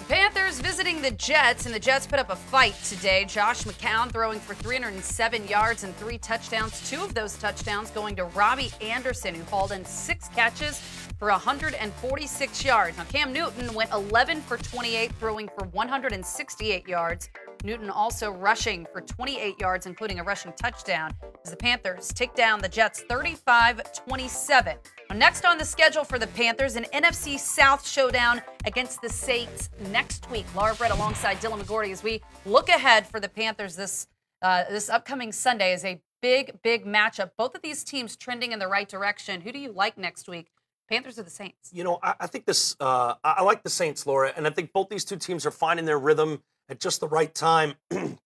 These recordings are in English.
Panthers visiting the Jets, and the Jets put up a fight today. Josh McCown throwing for 307 yards and 3 touchdowns. 2 of those touchdowns going to Robbie Anderson, who hauled in 6 catches for 146 yards. Now, Cam Newton went 11 for 28, throwing for 168 yards. Newton also rushing for 28 yards, including a rushing touchdown, as the Panthers take down the Jets 35-27. Now, next on the schedule for the Panthers, an NFC South showdown against the Saints next week. Laura Brett alongside Dylan McGordy as we look ahead for the Panthers this upcoming Sunday is a big matchup. Both of these teams trending in the right direction. Who do you like next week? Panthers or the Saints? You know, I think this. I like the Saints, Laura, and I think both these two teams are finding their rhythm at just the right time.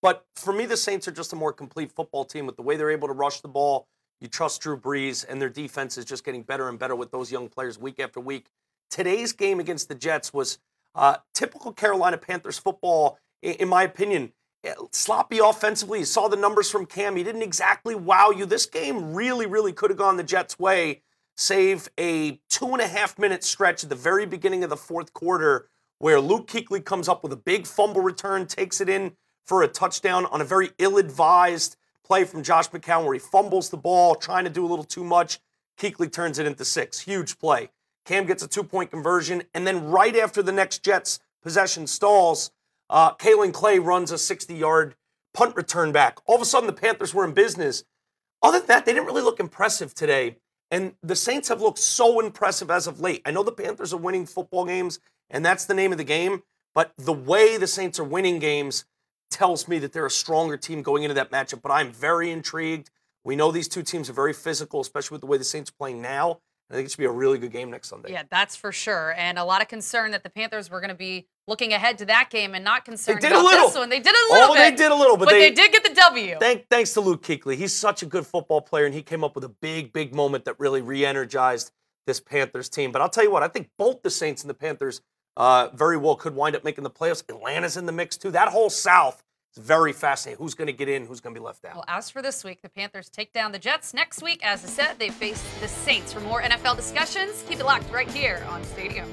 But for me, the Saints are just a more complete football team with the way they're able to rush the ball. You trust Drew Brees, and their defense is just getting better and better with those young players week after week. Today's game against the Jets was typical Carolina Panthers football, in my opinion. Sloppy offensively. You saw the numbers from Cam. He didn't exactly wow you. This game really could have gone the Jets' way, save a 2.5-minute stretch at the very beginning of the fourth quarter where Luke Kuechly comes up with a big fumble return, takes it in for a touchdown on a very ill-advised play from Josh McCown where he fumbles the ball, trying to do a little too much. Kuechly turns it into 6. Huge play. Cam gets a 2-point conversion, and then right after the next Jets possession stalls, Kalen Clay runs a 60-yard punt return back. All of a sudden, the Panthers were in business. Other than that, they didn't really look impressive today. And the Saints have looked so impressive as of late. I know the Panthers are winning football games, and that's the name of the game. But the way the Saints are winning games tells me that they're a stronger team going into that matchup. But I'm very intrigued. We know these two teams are very physical, especially with the way the Saints are playing now. I think it should be a really good game next Sunday. Yeah, that's for sure. And a lot of concern that the Panthers were going to be looking ahead to that game and not concerned about this one. They did a little bit. They did a little, but they did get the W. Thanks to Luke Kuechly. He's such a good football player, and he came up with a big moment that really re-energized this Panthers team. But I'll tell you what, I think both the Saints and the Panthers very well could wind up making the playoffs. Atlanta's in the mix, too. That whole South is very fascinating. Who's going to get in? Who's going to be left out? Well, as for this week, the Panthers take down the Jets. Next week, as I said, they face the Saints. For more NFL discussions, keep it locked right here on Stadium.